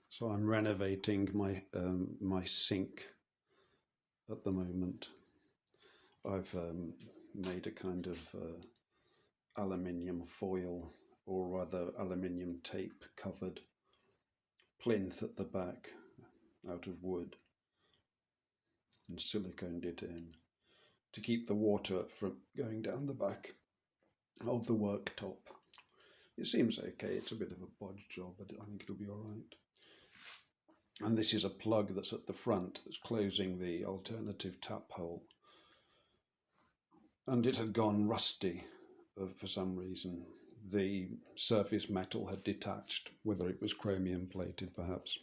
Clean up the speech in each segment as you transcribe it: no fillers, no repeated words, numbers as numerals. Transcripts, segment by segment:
So I'm renovating my sink at the moment. I've made a kind of aluminium foil, or rather aluminium tape covered plinth at the back out of wood and siliconed it in to keep the water from going down the back of the worktop. It seems okay. It's a bit of a bodge job, but I think it'll be all right. And this is a plug that's at the front that's closing the alternative tap hole. And it had gone rusty for some reason. The surface metal had detached, whether it was chromium plated perhaps.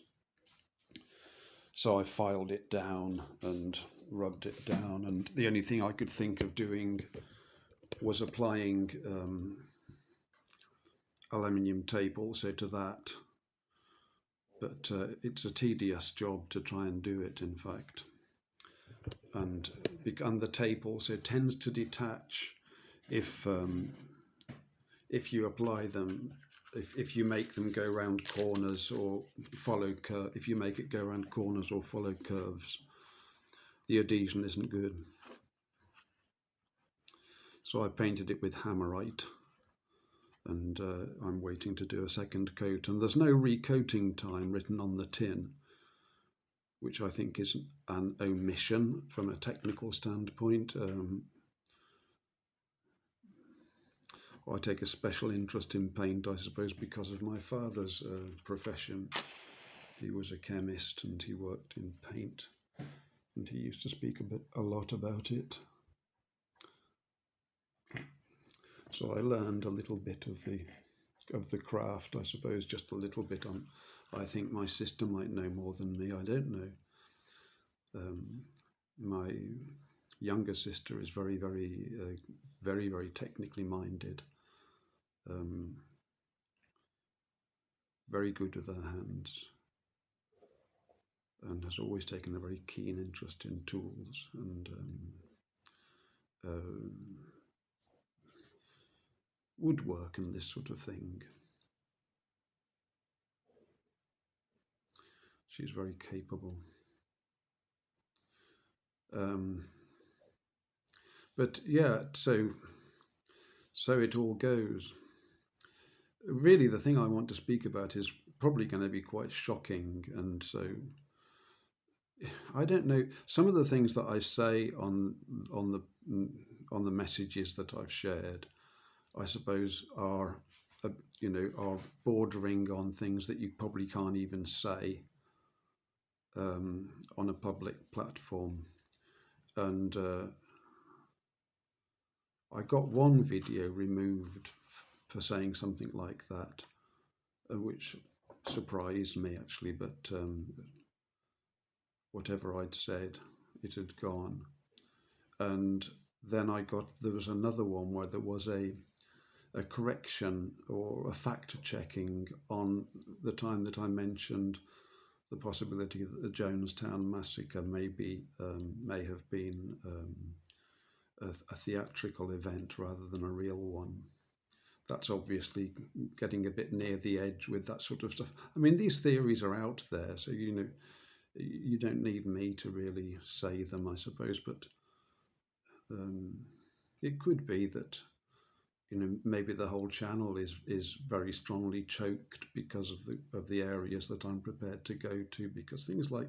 So I filed it down and rubbed it down, and the only thing I could think of doing was applying aluminium tape also to that. But it's a tedious job to try and do it, in fact. And the tape also tends to detach if you apply them, if you make them go round corners or follow if you make it go round corners or follow curves, the adhesion isn't good. So I painted it with Hammerite, and I'm waiting to do a second coat. And there's no recoating time written on the tin, which I think is an omission from a technical standpoint. I take a special interest in paint, I suppose, because of my father's profession. He was a chemist and he worked in paint, and he used to speak a lot about it. So I learned a little bit of the craft, I suppose, just a little bit on. I think my sister might know more than me. I don't know. My younger sister is very, very technically minded. Very good with her hands, and has always taken a very keen interest in tools and woodwork and this sort of thing. She's very capable. But yeah, so it all goes. Really, the thing I want to speak about is probably going to be quite shocking, and so I don't know. Some of the things that I say on the messages that I've shared, I suppose, are are bordering on things that you probably can't even say on a public platform. And I got one video removed for saying something like that, which surprised me actually. But whatever I'd said, it had gone. And then there was another one where there was a correction or a fact checking on the time that I mentioned the possibility that the Jonestown massacre may have been a theatrical event rather than a real one. That's obviously getting a bit near the edge with that sort of stuff. I mean, these theories are out there, so you don't need me to really say them, I suppose. But it could be that maybe the whole channel is very strongly choked because of the areas that I'm prepared to go to, because things like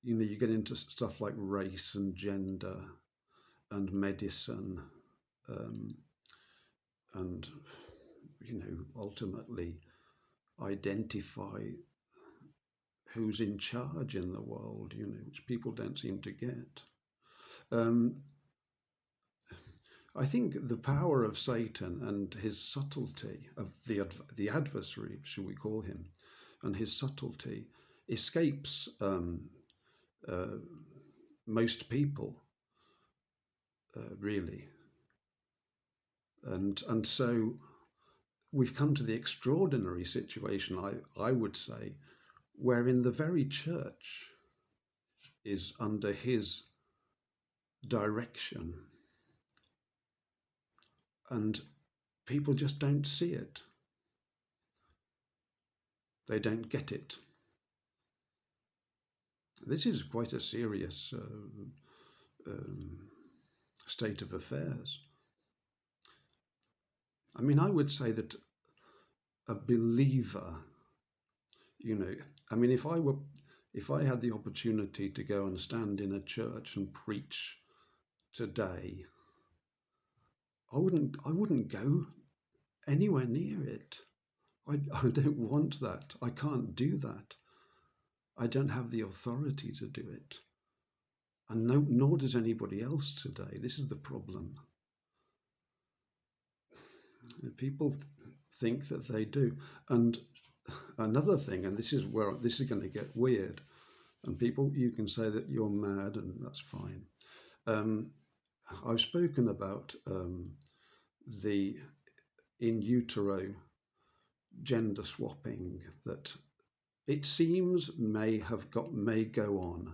you get into stuff like race and gender and medicine, and ultimately identify who's in charge in the world, which people don't seem to get. I think the power of Satan and his subtlety, of the adversary, shall we call him, and his subtlety escapes most people, really. And so we've come to the extraordinary situation, I would say, wherein the very church is under his direction, and people just don't see it. They don't get it. This is quite a serious um, state of affairs. I mean, I would say that a believer, you know, I mean, if I had the opportunity to go and stand in a church and preach today, I wouldn't go anywhere near it. I don't want that. I can't do that. I don't have the authority to do it. And no, nor does anybody else today. This is the problem. People think that they do. And another thing, and this is where this is going to get weird, and people, you can say that you're mad, and that's fine. I've spoken about the in utero gender swapping that it seems may go on.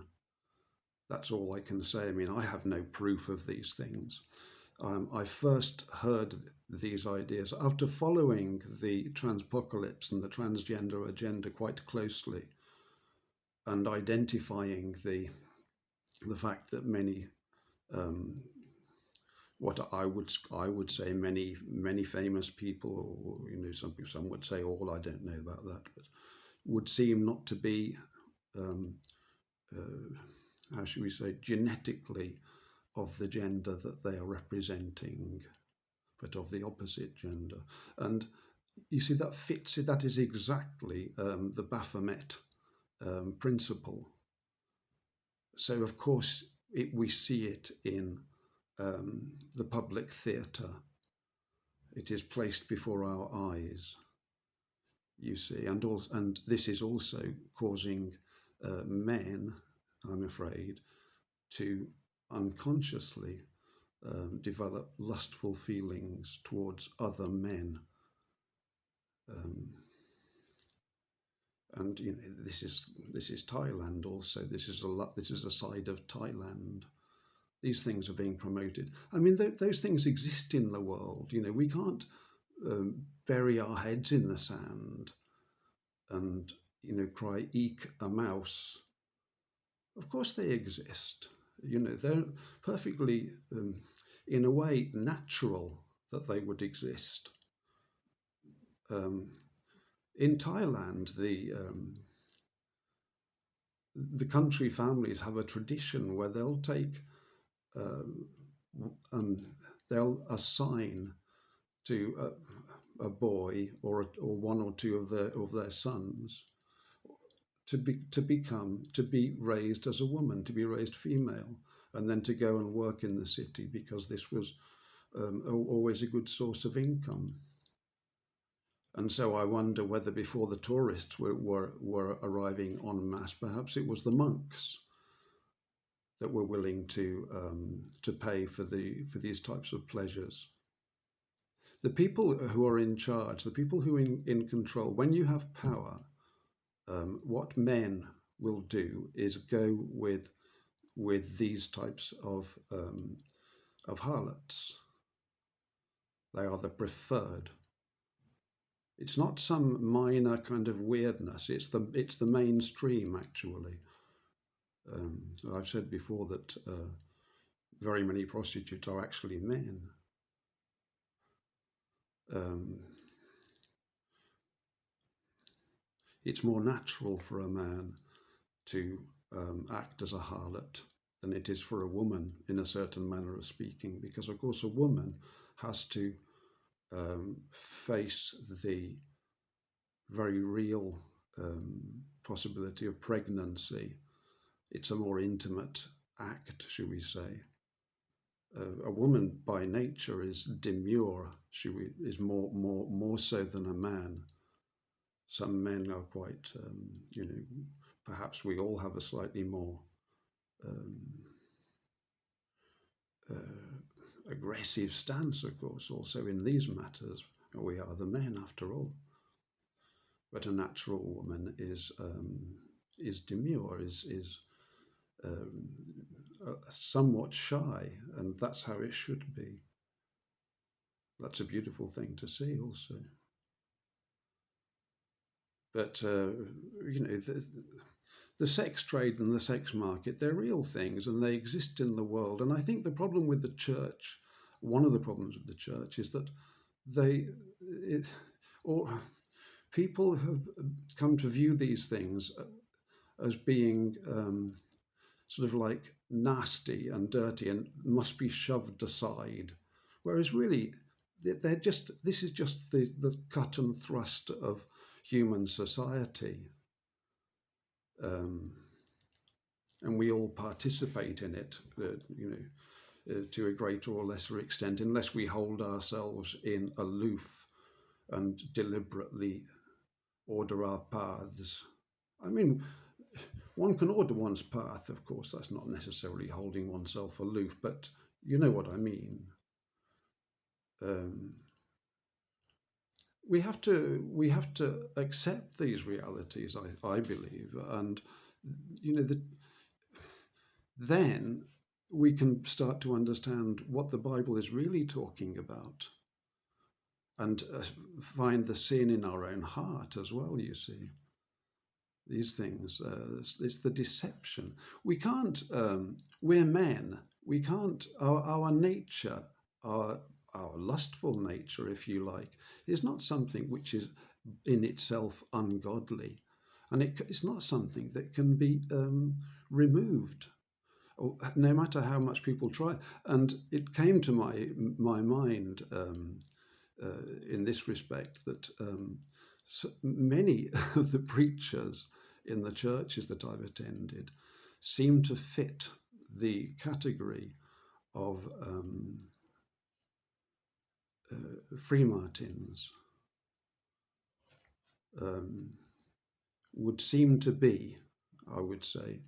That's all I can say. I mean, I have no proof of these things. I first heard these ideas after following the transpocalypse and the transgender agenda quite closely, and identifying the fact that many what I would say many famous people, or some would say all. I don't know about that, but would seem not to be how should we say genetically of the gender that they are representing, but of the opposite gender. And you see that fits it. That is exactly the Baphomet principle. So of course we see it in the public theatre. It is placed before our eyes, you see, and this is also causing men, I'm afraid, to unconsciously develop lustful feelings towards other men. And this is Thailand also. This is a side of Thailand. These things are being promoted. I mean, those things exist in the world. We can't bury our heads in the sand and cry "eek a mouse." Of course they exist. They're perfectly in a way natural that they would exist. In Thailand, the country families have a tradition where they'll take they'll assign to a boy or one or two of their sons to be raised as a woman, to be raised female, and then to go and work in the city, because this was always a good source of income. And so I wonder whether before the tourists were arriving en masse, perhaps it was the monks that were willing to pay for these types of pleasures. The people who are in charge, the people who are in control, when you have power, what men will do is go with these types of harlots. They are the preferred. It's not some minor kind of weirdness. It's the mainstream, actually. I've said before that very many prostitutes are actually men. It's more natural for a man to act as a harlot than it is for a woman, in a certain manner of speaking, because of course a woman has to face the very real possibility of pregnancy. It's a more intimate act, should we say. A woman by nature is demure, is more so than a man. Some men are quite, perhaps we all have a slightly more aggressive stance, of course, also in these matters. We are the men, after all. But a natural woman is demure, is somewhat shy, and that's how it should be. That's a beautiful thing to see, also. But the sex trade and the sex market, they're real things and they exist in the world. And I think the problem with the church, one of the problems with the church, is that or people have come to view these things as being sort of like nasty and dirty and must be shoved aside, whereas really this is just the cut and thrust of human society, and we all participate in it, to a greater or lesser extent, unless we hold ourselves in aloof and deliberately order our paths. I mean, one can order one's path, of course, that's not necessarily holding oneself aloof, but you know what I mean. We have to accept these realities, I believe, and then we can start to understand what the Bible is really talking about, and find the sin in our own heart as well. You see, these things, it's the deception. We can't. We're men. We can't. Our nature, our lustful nature, if you like, is not something which is in itself ungodly, and it's not something that can be removed, no matter how much people try. And it came to my mind in this respect that so many of the preachers in the churches that I've attended seem to fit the category of Freemartins, would seem to be, I would say,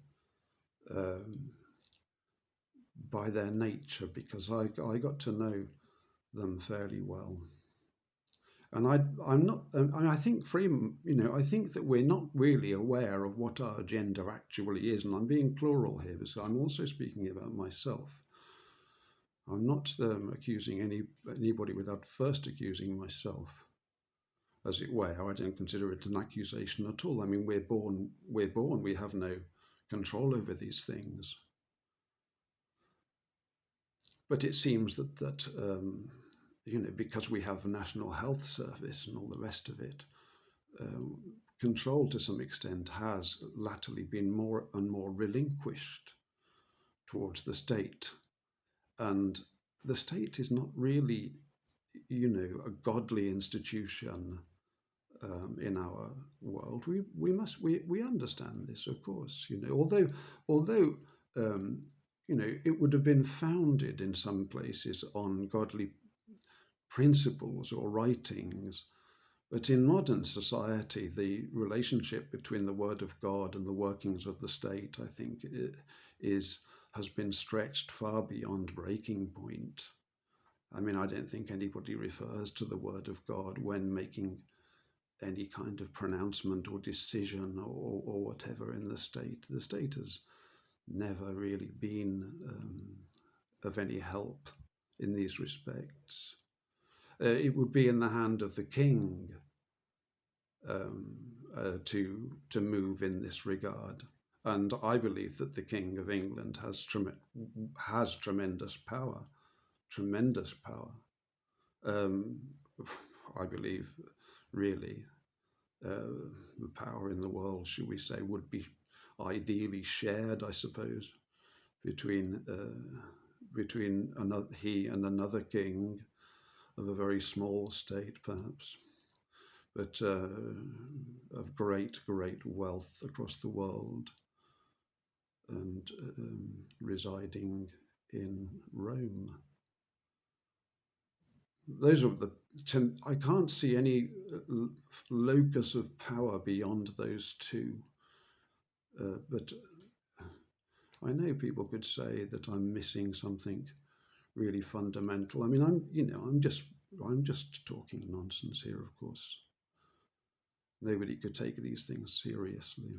by their nature, because I got to know them fairly well. And I'm not. I think I think that we're not really aware of what our agenda actually is. And I'm being plural here because I'm also speaking about myself. I'm not accusing anybody without first accusing myself, as it were. I don't consider it an accusation at all. I mean, we're born. We have no control over these things. But it seems that because we have a National Health Service and all the rest of it, control to some extent has latterly been more and more relinquished towards the state. And the state is not really, a godly institution in our world. We understand this, of course, although it would have been founded in some places on godly principles or writings. But in modern society, the relationship between the Word of God and the workings of the state, I think, has been stretched far beyond breaking point. I mean, I don't think anybody refers to the Word of God when making any kind of pronouncement or decision or whatever in the state. The state has never really been of any help in these respects. It would be in the hand of the king to move in this regard, and I believe that the King of England has tremendous power. I believe, really, the power in the world, should we say, would be ideally shared, I suppose, between he and another king of a very small state, perhaps, but of great wealth across the world, and residing in Rome. Those are I can't see any locus of power beyond those two. But I know people could say that I'm missing something really fundamental. I mean, I'm just talking nonsense here, of course. Nobody could take these things seriously.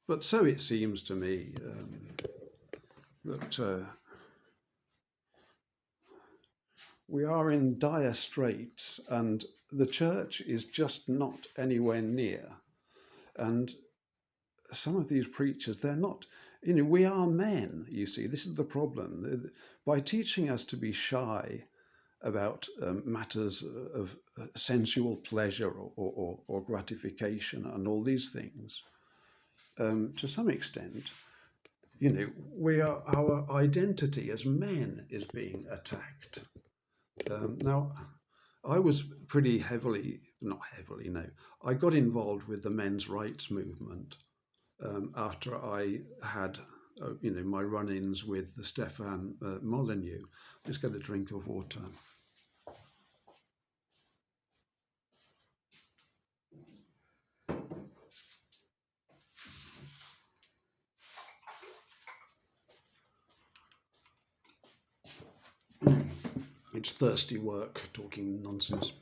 But so it seems to me that we are in dire straits, and the church is just not anywhere near And some of these preachers, they're not, we are men, you see. This is the problem. By teaching us to be shy about matters of sensual pleasure or gratification and all these things, to some extent, our identity as men is being attacked. Now, I was pretty not heavily, no, I got involved with the men's rights movement after I had, my run-ins with the Stefan Molyneux. Just get a drink of water. It's thirsty work talking nonsense.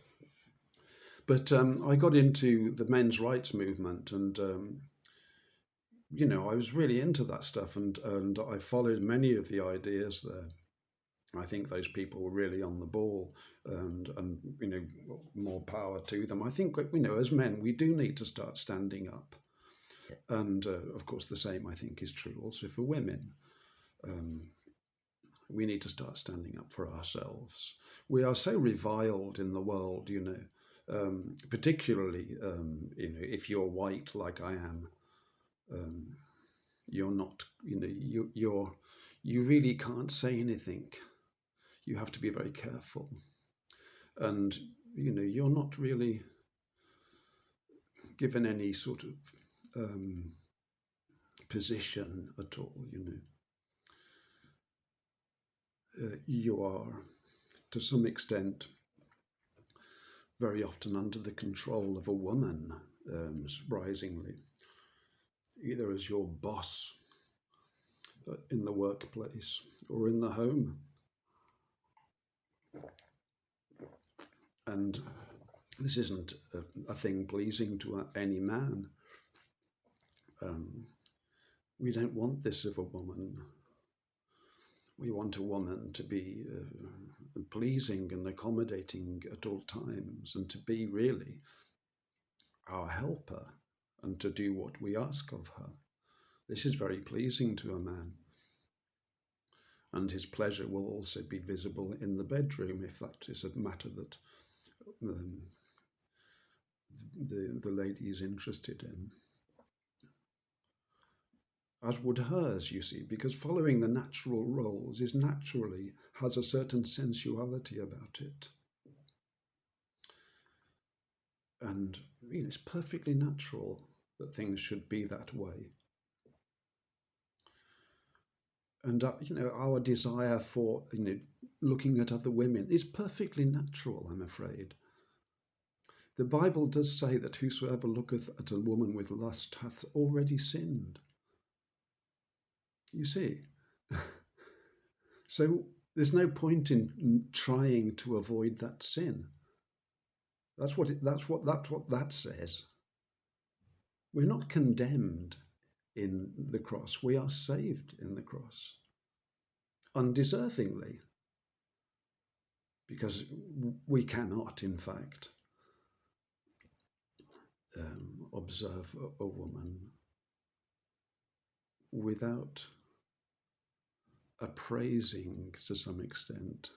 But I got into the men's rights movement, and I was really into that stuff, and I followed many of the ideas there. I think those people were really on the ball, and more power to them. I think as men we do need to start standing up, and of course the same I think is true also for women. We need to start standing up for ourselves. We are so reviled in the world, particularly if you're white like I am. You're not, you really can't say anything. You have to be very careful, and you're not really given any sort of position at all. You are, to some extent, very often under the control of a woman, surprisingly, either as your boss in the workplace or in the home. And this isn't a thing pleasing to any man. We don't want this of a woman. We want a woman to be pleasing and accommodating at all times, and to be really our helper, and to do what we ask of her. This is very pleasing to a man. And his pleasure will also be visible in the bedroom, if that is a matter that the lady is interested in. As would hers, you see, because following the natural roles has a certain sensuality about it. And it's perfectly natural that things should be that way. And our desire for looking at other women is perfectly natural, I'm afraid. The Bible does say that whosoever looketh at a woman with lust hath already sinned. You see, so there's no point in trying to avoid that sin. That's what that says. We're not condemned in the cross. We are saved in the cross, undeservingly, because we cannot, in fact, observe a woman without appraising, to some extent,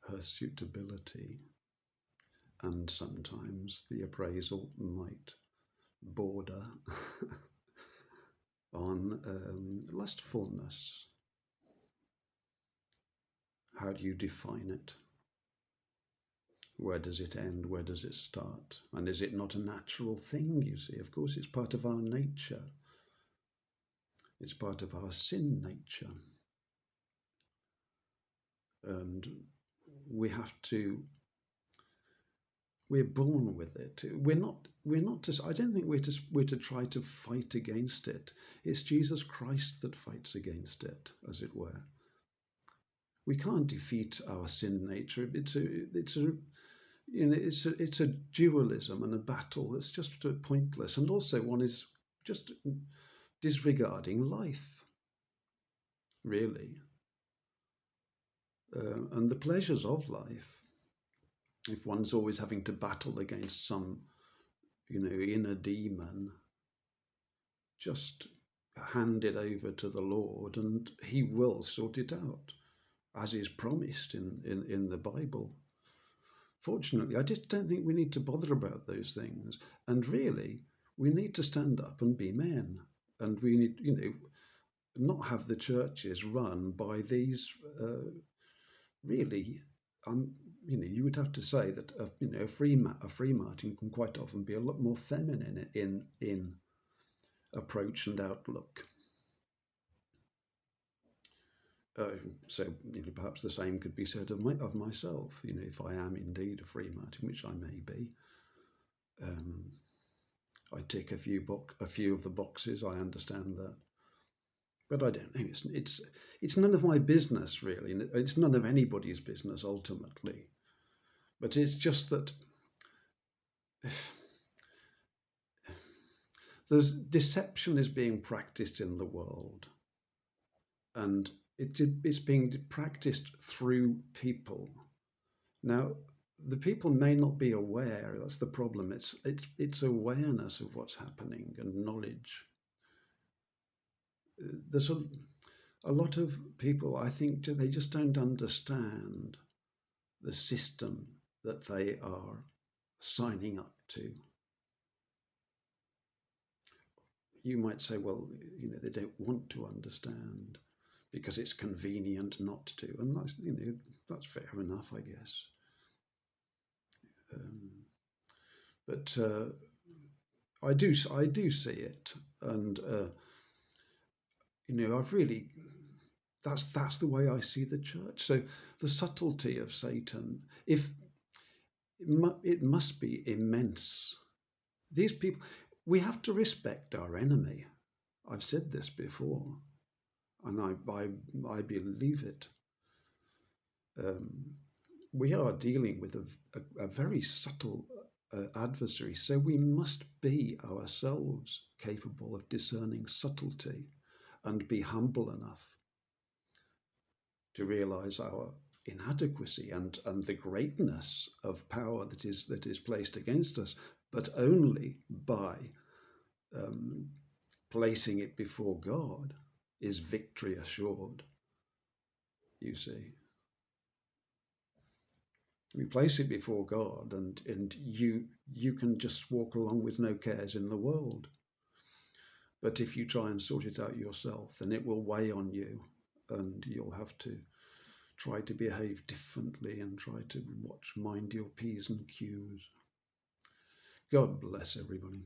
her suitability, and sometimes the appraisal might border on lustfulness. How do you define it? Where does it end? Where does it start? And is it not a natural thing, you see? Of course, it's part of our nature. It's part of our sin nature. And we're born with it. We're not to, I don't think we're to try to fight against it. It's Jesus Christ that fights against it, as it were. We can't defeat our sin nature. It's a dualism and a battle that's just pointless, and also one is just disregarding life, really, and the pleasures of life. If one's always having to battle against some, inner demon, just hand it over to the Lord and he will sort it out, as is promised in the Bible. Fortunately, I just don't think we need to bother about those things. And really, we need to stand up and be men. And we need, not have the churches run by these really, you would have to say that a free Martin can quite often be a lot more feminine in approach and outlook. So perhaps the same could be said of myself. If I am indeed a free Martin, which I may be, I tick a few of the boxes. I understand that. But I don't know. It's none of my business, really. It's none of anybody's business, ultimately. But it's just that there's deception is being practiced in the world, and it's being practiced through people. Now, the people may not be aware. That's the problem. It's awareness of what's happening and knowledge. There's a lot of people, I think, they just don't understand the system that they are signing up to. You might say, well, they don't want to understand because it's convenient not to, and that's fair enough, I guess. But I do see it, and I've really, that's the way I see the church. So the subtlety of Satan, it must be immense. These people, we have to respect our enemy. I've said this before, and I believe it. We are dealing with a very subtle adversary, so we must be ourselves capable of discerning subtlety and be humble enough to realize our inadequacy and the greatness of power that is placed against us, but only by placing it before God is victory assured. You see, we place it before God, and you can just walk along with no cares in the world. But if you try and sort it out yourself, then it will weigh on you, and you'll have to try to behave differently and try to mind your P's and Q's. God bless everybody.